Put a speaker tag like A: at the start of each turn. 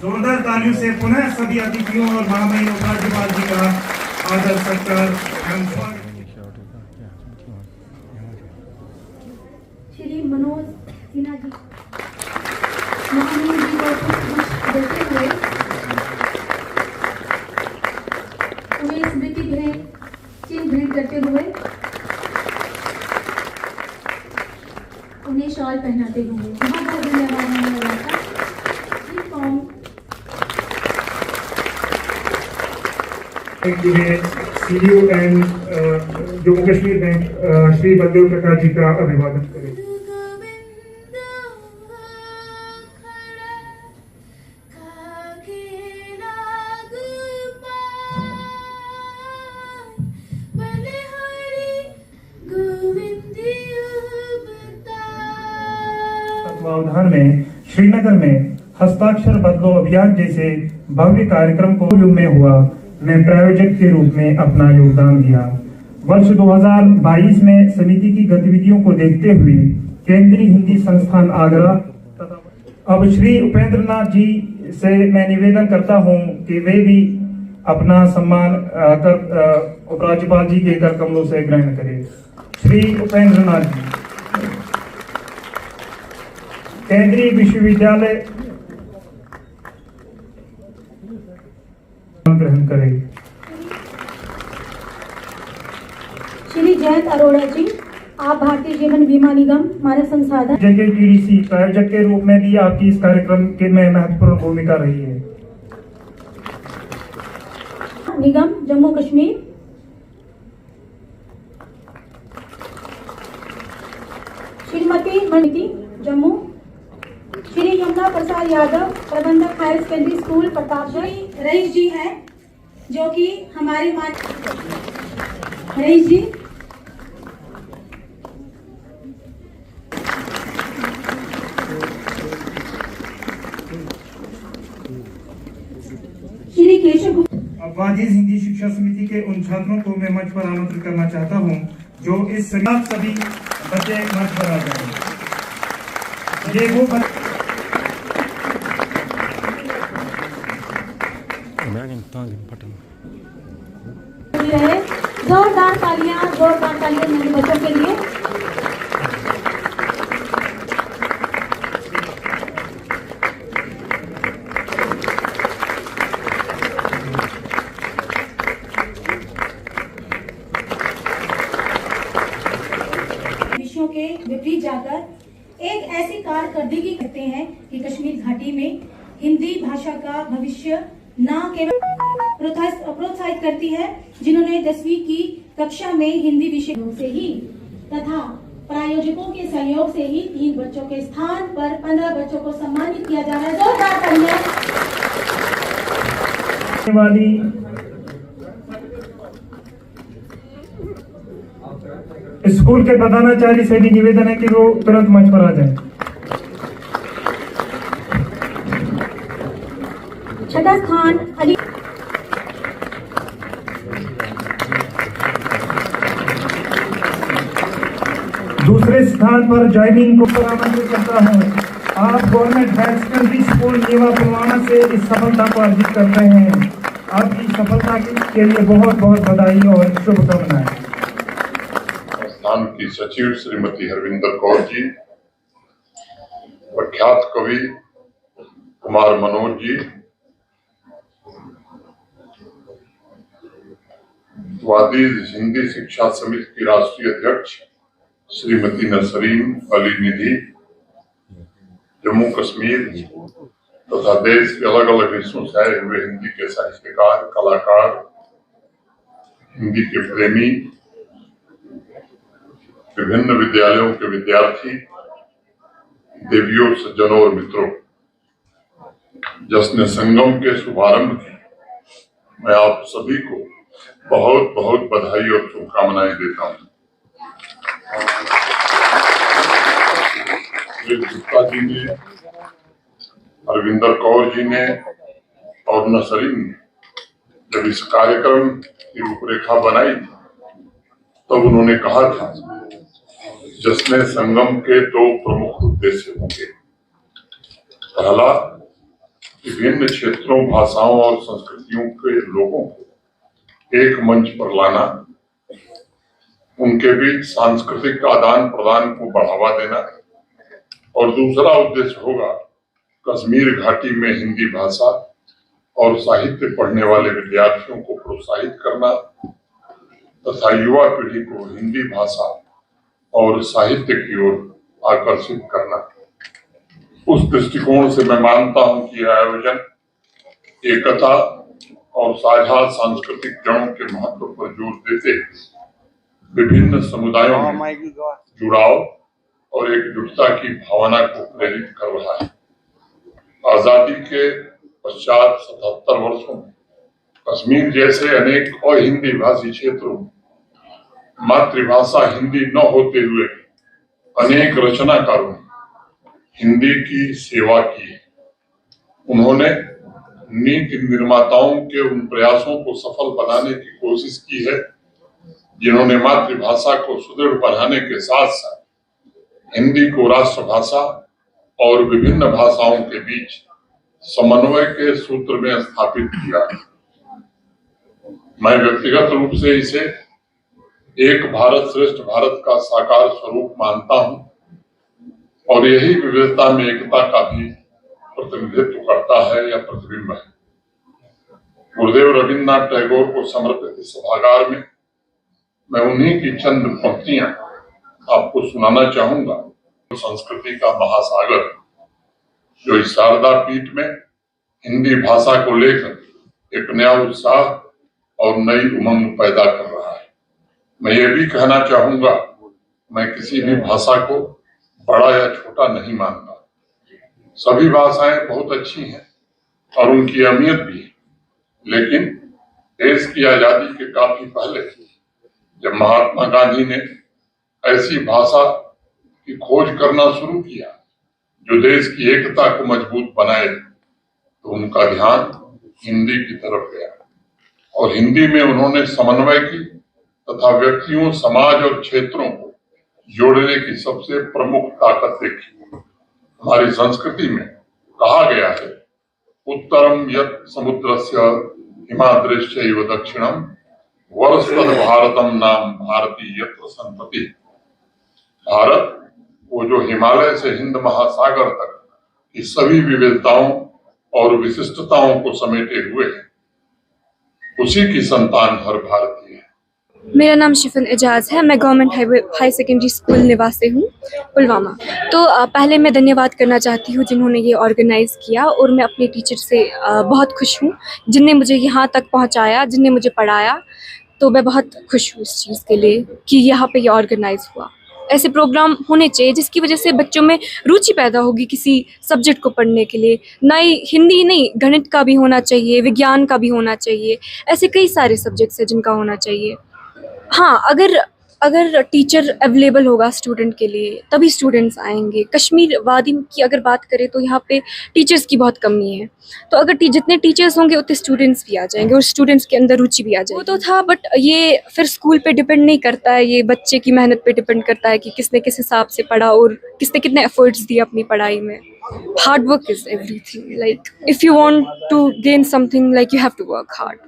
A: जोरदार तालियों से पुनः सभी अतिथियों और महामहिम उपराज्यपाल जी का आदर सत्कार एवं स्वागत।
B: श्री मनोज सिन्हा जी महामहिम जी को पुष्प देते हुए उन्हें स्मृति चिन्ह भेंट करते हुए उन्हें शॉल पहनाते हुए बहुत बहुत धन्यवाद होने वाला था।
A: CDO and Jammu Kashmir Bank Shri Baldev Prakash ji का अभिवादन करें। तत्वावधान में श्रीनगर में हस्ताक्षर बदलो अभियान जैसे भव्य कार्यक्रम को में हुआ मैं प्रायोजक के रूप में अपना योगदान दिया। वर्ष 2022 में समिति की गतिविधियों को देखते हुए केंद्रीय हिंदी संस्थान आगरा अब श्री उपेंद्र नाथ जी से मैं निवेदन करता हूं कि वे भी अपना सम्मान कर उपराज्यपाल जी के कर कमलों से ग्रहण करें। श्री उपेंद्र नाथ जी केंद्रीय विश्वविद्यालय ग्रहण करें।
B: श्री जयंत अरोड़ा जी आप भारतीय जीवन बीमा निगम मानव संसाधन
A: JKTDC प्रायोजक के रूप में भी आपकी इस कार्यक्रम के में महत्वपूर्ण भूमिका रही है।
B: निगम जम्मू कश्मीर श्रीमती मणिति जम्मू श्री यमुना प्रसाद यादव प्रबंधक higher secondary school Pratapgarh rice जी हैं जो कि हमारे रईस जी श्री केशव
A: अब वाजिज हिंदी शिक्षा समिति के उन छात्रों को मैं मंच पर आमंत्रित करना चाहता हूं जो इस सभी बच्चे मंच पर आ जाए। ये वो
B: जोरदार तालियां मेरे बच्चों के लिए। विषयों के विपरीत जाकर एक ऐसी कारकर्दगी करते हैं कि कश्मीर घाटी में हिंदी भाषा का भविष्य न केवल प्रोत्साहित करती है जिन्होंने 10वीं की कक्षा में हिंदी विषय से ही तथा प्रायोजकों के सहयोग से ही 3 बच्चों के स्थान पर 15 बच्चों को सम्मानित किया जा रहा है। जोरदार तालियां।
A: स्कूल के प्रधानाचार्य से भी निवेदन है कि वो तुरंत मंच पर आ जाए।
B: छठा स्थान अली
A: दूसरे स्थान पर जॉइनिंग को आमंत्रित करता हूँ। आप government higher secondary school Newa Pulwama से इस सफलता को अर्जित कर रहे हैं। आपकी सफलता के लिए बहुत बहुत बधाई और शुभकामनाएं।
C: संस्थान की सचिव श्रीमती हरविंदर कौर जी, प्रख्यात कवि कुमार मनोज जी, वाजिज हिंदी शिक्षा समिति की राष्ट्रीय अध्यक्ष श्रीमती नसरीन अली निधि, जम्मू कश्मीर तथा देश के अलग अलग हिस्सों से आए हुए हिंदी के साहित्यकार, कलाकार, हिंदी के प्रेमी, विभिन्न विद्यालयों के विद्यार्थी, देवियों, सज्जनों और मित्रों, जश्न संगम के शुभारंभ की मैं आप सभी को बहुत बहुत बधाई और शुभकामनाएं देता हूं। गुप्ता जी ने, अरविंदर कौर जी ने और नसरीन ने जब इस कार्यक्रम की रूपरेखा बनाई तब उन्होंने कहा था जश्न संगम के 2 प्रमुख उद्देश्य होंगे। पहला, विभिन्न क्षेत्रों, भाषाओं और संस्कृतियों के लोगों को एक मंच पर लाना, उनके बीच सांस्कृतिक आदान प्रदान को बढ़ावा देना, और दूसरा उद्देश्य होगा कश्मीर घाटी में हिंदी भाषा और साहित्य पढ़ने वाले विद्यार्थियों को प्रोत्साहित करना तथा युवा पीढ़ी को हिंदी भाषा और साहित्य की ओर आकर्षित करना। उस दृष्टिकोण से मैं मानता हूं कि यह आयोजन एकता और साझा सांस्कृतिक जड़ों के महत्व पर जोर देते विभिन्न समुदायों में जुड़ाव और एकजुटता की भावना को प्रेरित कर रहा है। आजादी के पश्चात 77 वर्षों में कश्मीर जैसे अनेक और हिंदी भाषी क्षेत्रों में मातृभाषा हिंदी न होते हुए अनेक रचनाकारों ने हिंदी की सेवा की है। उन्होंने नीति निर्माताओं के उन प्रयासों को सफल बनाने की कोशिश की है जिन्होंने मातृभाषा को सुदृढ़ बनाने के साथ साथ हिंदी को राष्ट्रभाषा और विभिन्न भाषाओं के बीच समन्वय के सूत्र में स्थापित किया। मैं व्यक्तिगत रूप से इसे एक भारत श्रेष्ठ भारत का साकार स्वरूप मानता हूं और यही विविधता में एकता का भी प्रतिनिधित्व करता है या प्रतिबिंब है। गुरुदेव रविन्द्रनाथ टैगोर को समर्पित इस सभागार में मैं उन्हीं की चंद पंक्तियां आपको सुनाना चाहूंगा। संस्कृति का महासागर जो इस शारदा पीठ में हिंदी भाषा को लेकर एक नया उत्साह और नई उमंग पैदा कर रहा है। मैं ये भी कहना चाहूंगा, मैं किसी भी भाषा को बड़ा या छोटा नहीं मानता। सभी भाषाएं बहुत अच्छी हैं और उनकी अहमियत भी है, लेकिन देश की आजादी के काफी पहले जब महात्मा गांधी ने ऐसी भाषा की खोज करना शुरू किया जो देश की एकता को मजबूत बनाए, तो उनका ध्यान हिंदी की तरफ गया और हिंदी में उन्होंने समन्वय की तथा व्यक्तियों, समाज और क्षेत्रों को जोड़ने की सबसे प्रमुख ताकत देखी। हमारी संस्कृति में कहा गया है, उत्तरम यत् समुद्रस्य हिमाद्रिश्चैव दक्षिणम वर्षतद भारतम नाम भारती यत्र संतति। भारत वो जो हिमालय से हिंद महासागर तक की सभी विविधताओं और विशिष्टताओं को समेटे हुए है, उसी की संतान हर भारतीय है।
D: मेरा नाम शिफन एजाज है। मैं गवर्नमेंट हाई सेकेंडरी स्कूल निवासी हूँ, पुलवामा। तो पहले मैं धन्यवाद करना चाहती हूँ जिन्होंने ये ऑर्गेनाइज़ किया, और मैं अपने टीचर से बहुत खुश हूँ जिनने मुझे यहाँ तक पहुँचाया, जिनने मुझे पढ़ाया। तो मैं बहुत खुश हूँ इस चीज़ के लिए कि यहाँ पे ये ऑर्गेनाइज़ हुआ। ऐसे प्रोग्राम होने चाहिए जिसकी वजह से बच्चों में रुचि पैदा होगी किसी सब्जेक्ट को पढ़ने के लिए। ना ही हिंदी नहीं, गणित का भी होना चाहिए, विज्ञान का भी होना चाहिए। ऐसे कई सारे सब्जेक्ट्स हैं जिनका होना चाहिए। हाँ, अगर टीचर अवेलेबल होगा स्टूडेंट के लिए तभी स्टूडेंट्स आएंगे। कश्मीर वादी की अगर बात करें तो यहाँ पे टीचर्स की बहुत कमी है। तो अगर जितने टीचर्स होंगे उतने स्टूडेंट्स भी आ जाएंगे और स्टूडेंट्स के अंदर रुचि भी आ जाएगी। वो तो था, बट ये फिर स्कूल पे डिपेंड नहीं करता है, ये बच्चे की मेहनत पे डिपेंड करता है कि किसने किस हिसाब से पढ़ा और किसने कितने एफर्ट्स दिए अपनी पढ़ाई में। Hard work is everything. Like if you want to gain something, like you have to work hard.